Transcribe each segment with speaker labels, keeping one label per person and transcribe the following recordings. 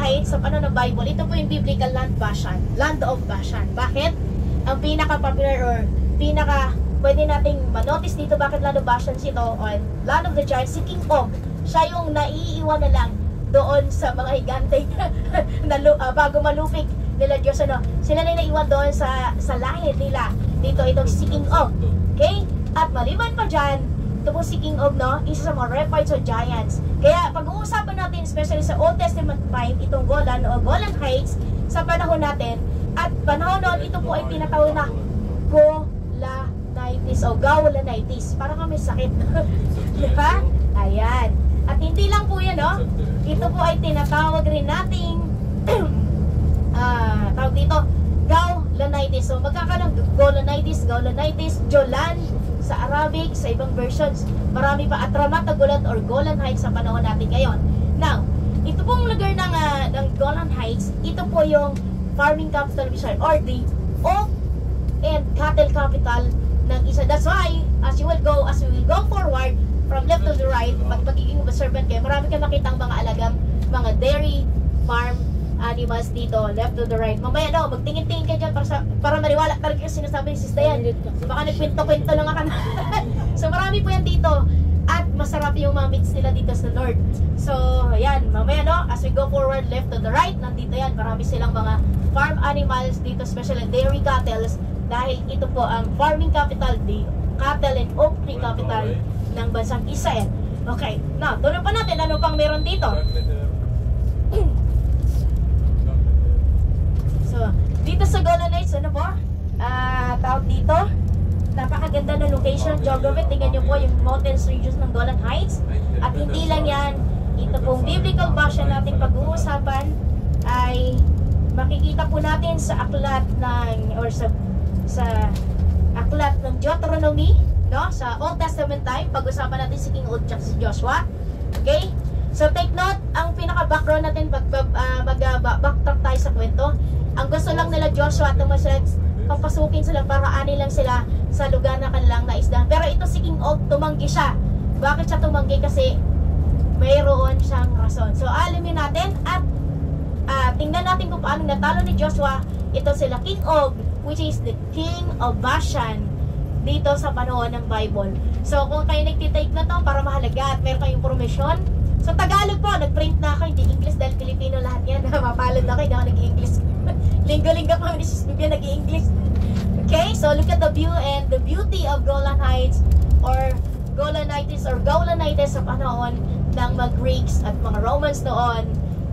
Speaker 1: Heights sa panahon ng Bible, ito po yung biblical land Bashan, land of Bashan. Bakit? Ang pinaka-popular or pwede nating manotice dito bakit land of Bashan ito o land of the giants, si King Og. Siya yung naiiwan na lang doon sa mga higante bago malupik nila Diyos. Sila na naiwan doon sa lahir nila. Dito itong si King Og. Okay? At maliban pa dyan, ito po si King Og, isa sa mga refights o giants. Kaya pag-uusapan natin, especially sa Old Testament time, itong Golan o Golan Heights sa panahon natin. At panahon noon, ito po ay tinatawag na Golanites o Gaulanites. Parang kami sakit. Diba? Ayan. At hindi lang po yan, ito po ay tinatawag rin nating tawag dito, Gaulanites. So magkakaroon Gaulanites, Jolan sa Arabic, sa ibang versions. Marami pa at Ramat Golan or Golan Heights sa panahon natin ngayon. Now, ito pong lugar ng Golan Heights, ito po yung farming capital or the oak and cattle capital ng isa. That's why, as we will go forward from left to the right, magiging observant kayo, marami kang makitang mga alagang, mga dairy farm animals dito, left to the right. Mamaya magtingin-tingin kayo dyan para mariwala talaga yung sinasabi ni Sister yan. Baka nagkwento-kwento lang ako. So marami po yan dito. At masarap yung mga meats nila dito sa north. So, ayan, mamaya as we go forward, left to the right, nandito yan. Marami silang mga farm animals dito, especially dairy cattle. Dahil ito po ang farming capital, the cattle and oak tree capital ng bansang Israel. Okay, now, tuloy pa natin ano pang meron dito. Dito sa Golanites, tawag dito, napakaganda na location, geography. Tingnan nyo po yung mountains regions ng Golan Heights. At hindi lang yan, ito pong biblical Bashan natin pag-uusapan ay makikita po natin sa aklat ng, or sa aklat ng Deuteronomy, sa Old Testament time. Pag-usapan natin si King Og at si Joshua. Okay? So take note, ang pinaka-background natin, mag-backtrack tayo sa kwento. Ang gusto lang nila Joshua at papasukin sila, paraanin lang sila sa lugar na kanilang naisdahan. Pero ito si King Og, tumanggi siya. Bakit siya tumanggi? Kasi mayroon siyang rason. So alamin natin at tingnan natin kung paano natalo ni Joshua. Ito sila King Og, which is the King of Bashan dito sa panahon ng Bible. So kung kayo nagtitake na to para mahalaga at meron kayong information, so Tagalog po, nag-print na ako, hindi English dahil Filipino lahat yan. Mapalad na ako, hindi ako nag-English. Linggo-linggo ko ni Sis Bibia nag-English. Okay, so look at the view and the beauty of Golan Heights or Golanites or Gaulanites sa panahon ng mga Greeks at mga Romans noon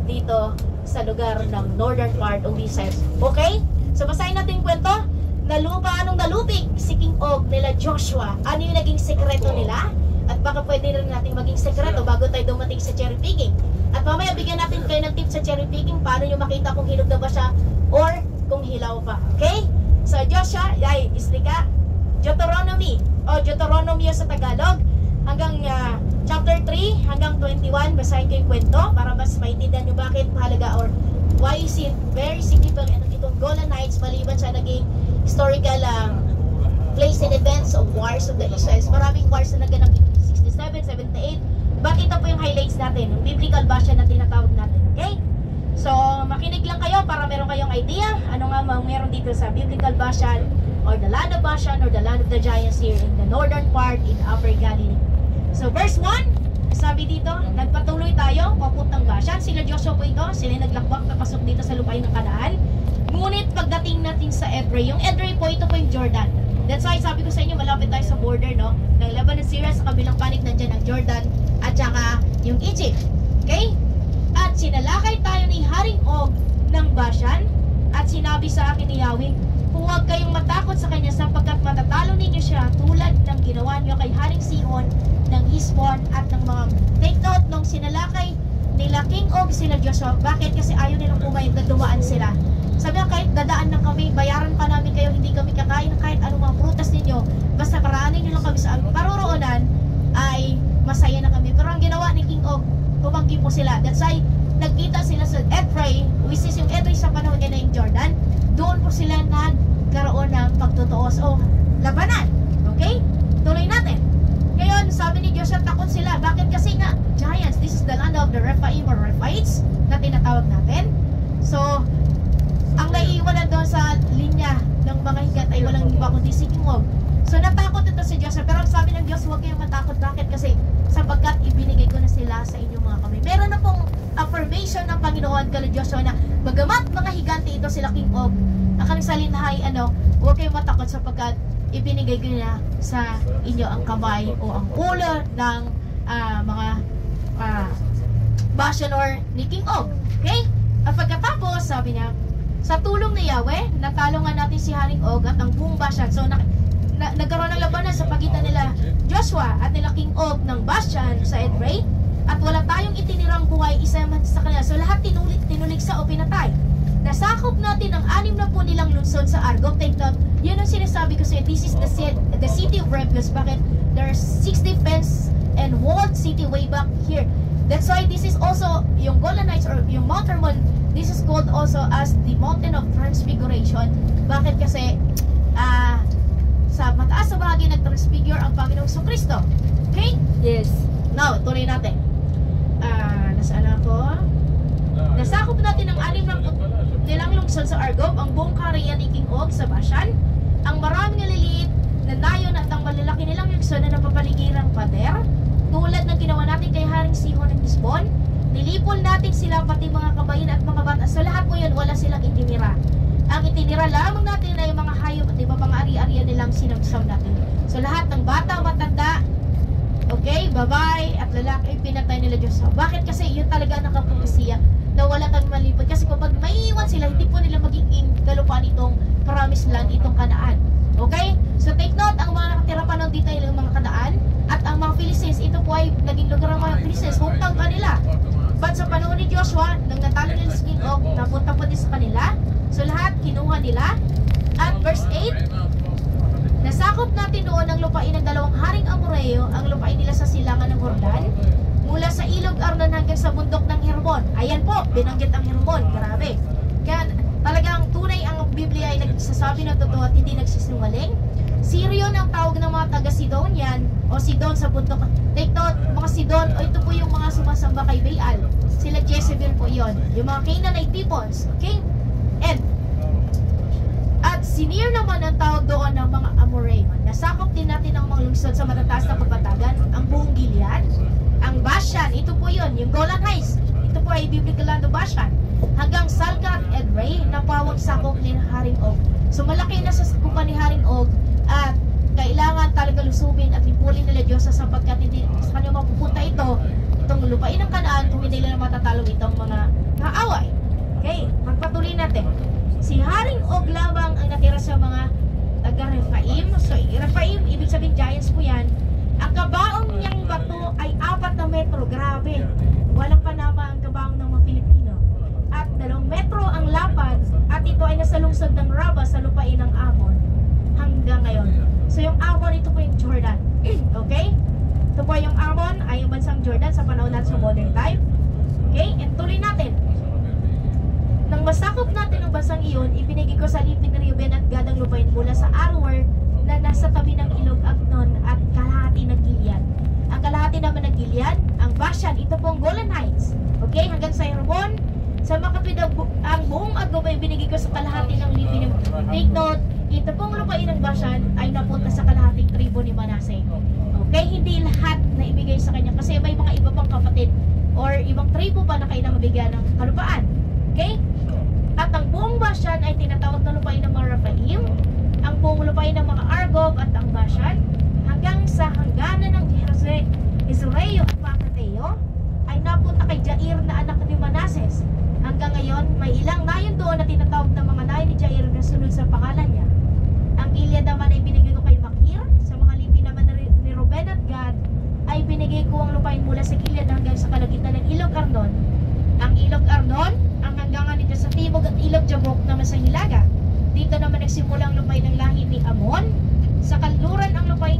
Speaker 1: dito sa lugar ng northern part of Israel. Okay, so basahin natin yung kwento. Anong nalupig si King Og nila Joshua? Ano yung naging sekreto nila? At baka pwede rin natin maging sekreto bago tayo dumating sa cherry picking. At mamaya bigyan natin kayo ng tips sa cherry picking, paano nyo makita kung hinog na ba siya or kung hilaw pa. Okay? So Joshua, islika, Deuteronomy o Deuteronomy sa Tagalog hanggang chapter 3 hanggang 21. Basahin ko yung kwento para mas maintindihan nyo bakit mahalaga or why is it very significant itong Golanites maliban sa naging historical place and events of wars of the Israelites. Maraming wars na naganap 67, 78. But ito po yung highlights natin, yung biblical Bashan na tinatawag natin. Okay? So, makinig lang kayo para meron kayong idea ano nga meron dito sa biblical Bashan or the land of Bashan or the land of the giants here in the northern part in Upper Galilee. So, verse 1, sabi dito, nagpatuloy tayo papuntang Bashan. Sila Joshua po ito, sila naglakbak papasok dito sa lupain ng Kanaan. Ngunit pagdating natin sa Edrei, yung Edrei po, ito po yung Jordan. That's why sabi ko sa inyo, malapit tayo sa border, ng Lebanon, Syria, sa kabilang panig nandiyan ang Jordan at saka yung Egypt. Okay? At sinalakay tayo ni Haring Og ng Bashan at sinabi sa akin ni Yahweh, huwag kayong matakot sa kanya sapagkat matatalo ninyo siya tulad ng ginawa niyo kay Haring Sihon ng Heshbon at ng mga. Take note, nung sinalakay nila King Og sila Joshua, bakit? Kasi ayaw nilang pumayag na dumaan sila. Sabi nga, kahit dadaan lang kami, bayaran pa namin kayo, hindi kami kakain ng kahit anong mga prutas ninyo, basta paraanin nyo lang kami sa paroroonan, ay masaya na kami. Pero ang ginawa ni King Og, tumanggi po sila. That's why, nagkita sila sa Edrei, which is yung Edrei sa panahon niya na yung Jordan, doon po sila nagkaroon ng pagtutuos o labanan. Okay? Tuloy natin. Ngayon, sabi ni Joshua, takot sila. Bakit? Kasi nga, giants, this is the land of the Rephaim or Rephaites na tinatawag natin. So, ang naiiwan na doon sa linya ng mga higat ay walang iba kundi si King Og. So, natakot ito si Joshua. Pero sabi ng Diyos, huwag kayong matakot. Bakit? Kasi sapagkat ibinigay ko na sila sa inyong mga kamay. Meron na pong affirmation ng Panginoon kay Joshua na bagamat mga higante ito sila King Og, ang kanyang salinhay, huwag kayong matakot sapagkat ibinigay ko na sa inyo ang kamay o ang ulo ng mga Bashan ni King Og. Okay? At pagkatapos, sabi niya, sa tulong ni Yahweh, natalo nga natin si Haring Og at ang buong Bashan. So, nagkaroon ng labanan sa pagitan nila Joshua at nila King Og ng Bashan sa Edrei. At wala tayong itinirang buhay isa man sa kanila. So, lahat tinuligsa o pinatay. Nasakop natin ang 60 nilang lungsod sa Argob. Take note, yun ang sinasabi ko sa'yo. This is the city of refuge. Bakit? There's 60 fenced and walled city way back here. That's why this is also, yung Golden Heights or yung Mount Hermon, this is called also as the Mountain of Transfiguration. Bakit? Kasi, sa mataas na bahagi nag-transfigure ang Panginoong Kristo. Okay?
Speaker 2: Yes.
Speaker 1: Now, tuloy natin. Nasaan ako? Nasakop natin ang 60 nilang lungsod sa Argob, ang buong kaharian ni King Og sa Bashan, ang maraming naliliit na nayon at ang malalaki nilang lungsod na napapaligirang pader, tulad ng ginawa natin kay Haring Sihon ng Hesbon. Nilipol natin sila pati mga kabayin at mga bata. Sa lahat po yun, wala silang itinira. Ang itinira lamang natin ay yung mga hayop at iba pang ari-arian nilang sinamsaw natin. So lahat ng bata, matanda, okay, babae at lalaki, pinatay nila Diyos. Bakit? Kasi yun talaga nakapagpasiya na wala kang malipad. Kasi kung pag maiiwan sila, hindi po nila magiging kalupaan itong promised land, itong Kanaan. Okay? So take note, ang mga nakatira pa noon dito ay mga Kanaan at ang mga Philistines, ito po ay naging lugar ng mga Philistines, hometown kanila. But sa panahon ni Joshua, nang natalo nila si King Og, napunta po din sa kanila. So lahat, kinuha nila. At verse 8, nasakop natin noon ang lupain ng 2 haring Amoreo, ang lupain nila sa silangan ng Jordan, mula sa ilog Arnon hanggang sa bundok ng Hermon. Ayan po, binanggit ang Hermon. Grabe. Kaya talagang tunay ang Biblia ay nagsasabi ng totoo at hindi nagsisinungaling. Sirion ang tawag ng mga taga-Sidonian o Sidon sa bundok. Take note, mga Sidon, o ito po yung mga sumasamba kay Baal. Sila Jezebel po yon. Yung mga Canaanite peoples. Okay? At Sinir naman ang tawag doon ng mga Amoreo. Nasakop din natin ang mga lungsod sa matataas na kapatagan, ang buong Gilead, ang Bashan, ito po yun, yung Golan Heights, ito po ay biblical land of Bashan, hanggang Salca at Edrei, napawag sakop ni Haring Og. So malaki na sa sakupan ni Haring Og at kailangan talaga lusubin at lipulin nila Diyos sapagkat hindi sa kanya mapupunta itong lupain ng Kanaan kung hindi nila matatalo itong mga kaaway. Okay, magpatuloy natin. Si Haring Og lamang ang natira sa mga taga-Rephaim. So Rephaim, ibig sabihin giants po yan. Ang kabaong niyang bato ay 4 na metro. Grabe. Walang panama ang kabaong ng mga Pilipino. At 2 metro ang lapad. At ito ay nasa lungsod ng Raba sa lupain ng Amon. Hanggang ngayon. So yung Amon, ito po yung Jordan. Okay? Ito po yung Amon ay yung bansang Jordan sa panahon natin sa modern time. Okay? And tuloy natin. Nang masakop natin ang bansang iyon, ibinigay ko sa lipid ng Reuben at Gad ang lupain mula sa Aroer na nasa tabi ng ilog Arnon at kalahati ng Gilead. Ang kalahati naman ng Gilead, ang Bashan, ito pong Golan Heights. Okay, hanggang sa Hermon, sa makatwid ang buong Argob ay binigay ko sa kalahati ng lipid. Take note, ito pong lupain ng Bashan ay napunta sa kalahating tribo ni Manasseh. Okay, hindi lahat na ibigay sa kanya kasi may mga iba pang kapatid or ibang tribo pa na kailangan mabigyan ng kalupaan. Okay? At ang buong Bashan ay tinatawag na lupain ng mga Rephaim, ang buong lupain ng mga Argob at ang Bashan, hanggang sa hangganan ng Israel at Macateo, ay napunta kay Jair na anak ni Manases. Hanggang ngayon, may ilang nayon doon na tinatawag na mga nayon ni Jair na sunod sa pangalan niya. Ang Gilead naman ay binigay ko kay Makir, sa mga lipi naman ni Reuben at Gad, ay binigay ko ang lupain mula sa Gilead hanggang sa kalagitnaan ng Ilog Arnon. Ang Ilog Arnon, ang hanggangan nito sa timog at Ilog Jabok naman sa Hilaga. Dito naman nagsimula ang lupain ng lahi ni Amon. Sa kanluran ang lupain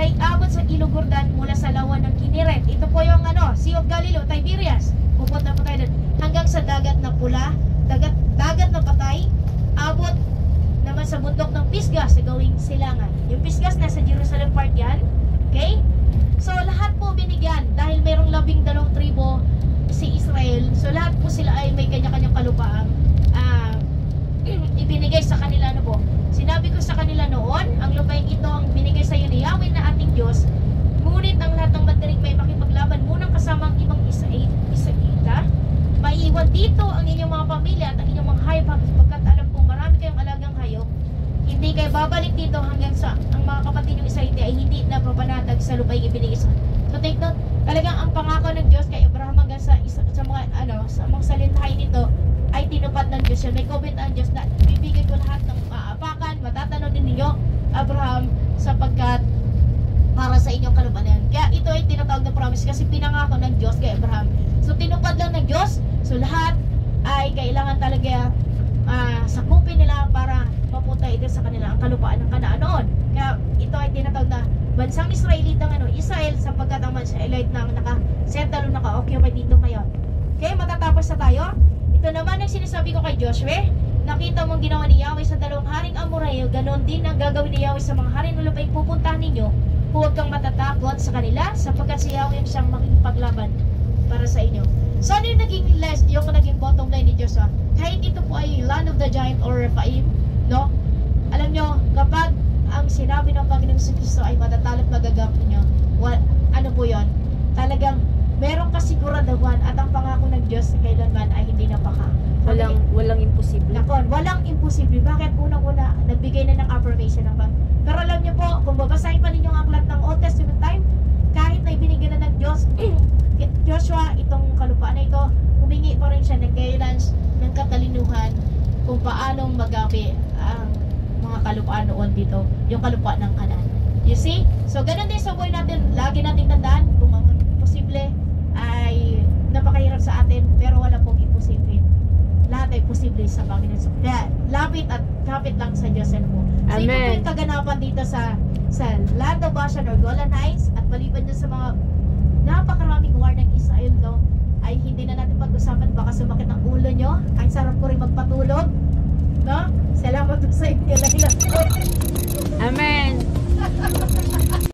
Speaker 1: ay abot sa Ilog Jordan mula sa lawan ng Kineret. Ito po yung Sea of Galilee, Tiberias. Pupunta po tayo doon. Hanggang sa dagat na pula, dagat na patay, abot naman sa bundok ng Pisgas sa gawing silangan. Yung Pisgas nasa Jerusalem part yan. Okay? So lahat po ibinigay sa kanila, ano po? Sinabi ko sa kanila noon, ang lupain ito ang binigay sa iyo ni Yahweh na ating Diyos. Ngunit ang lahat ng madaling may makipaglaban munang kasama ang ibang Israelita. Maiiwan dito ang inyong mga pamilya at ang inyong mga hayop sapagkat alam kong marami kayong alagang hayop. Hindi kayo babalik dito hanggang sa ang mga kapatid ng Israelita ay hindi na papanatag sa lupain ibinigay sa. So take note, talagang ang pangako ng Diyos kay Abraham hanggang sa mga sa mga salintahay nito ay tinupad ng Diyos yan. May comment ang Diyos na bibigay ko lahat ng maapakan, matatanong din ninyo, Abraham, sapagkat para sa inyong kalupaan. Kaya ito ay tinatawag na promise kasi pinangako ng Diyos kay Abraham. So tinupad lang ng Diyos. So lahat ay kailangan talaga sakupin nila para mapunta ito sa kanila ang kalupaan ng Kanaan noon. Kaya ito ay tinatawag na bansang Israelitang Israel sapagkat ang Israelite nang naka-settle, naka-occupy dito ngayon. Okay, matatapos na tayo. Ito naman ang sinasabi ko kay Joshua. Nakita mong ginawa ni Yahweh sa dalawang haring Amorayo, ganon din ang gagawin ni Yahweh sa mga haring na lupaing pupuntahan ninyo. Huwag kang matatakot sa kanila sapagkat si Yahweh siyang makikipaglaban para sa inyo. So ano yung naging bottom line ni Joshua? Kahit ito po ay land of the giant or Rephaim, no? Alam nyo, kapag ang sinabi ng Panginoon sa Kristo ay matatalo at magagamit nyo, ano po yon? Talagang merong kasiguraduhan at ang pangako ng Diyos na kailanman ay hindi napaka.
Speaker 2: Walang imposible.
Speaker 1: Nakon, walang imposible. Bakit? Unang-una, nagbigay na ng affirmation ng Panginoon. Pero alam niyo po, kung babasahin pa ninyo ang aklat ng Old Testament time, kahit na ibinigay na ng Diyos, Joshua, itong kalupaan na ito, humingi pa rin siya ng guidance, ng katalinuhan, kung paanong magamit ang mga kalupaan noon dito, yung kalupaan ng Kanaan. You see? So, ganun din sa buhay natin, lagi natin tandaan, kung ang posible ay napakahirap sa atin, pero wala pong imposible. Lahat ay posible sa Panginoon. So, kaya, lapit at kapit lang sa Diyos. Ano po. So, ito po yung kaganapan dito sa Land of Bashan or Golan Heights, at maliban dyan sa mga napakaraming war ng Israel, no, ay hindi na natin pag-usapan, baka sumakit ang ulo nyo. Ang sarap ko rin magpatulog, no? Salamat sa inyo.
Speaker 2: Amen.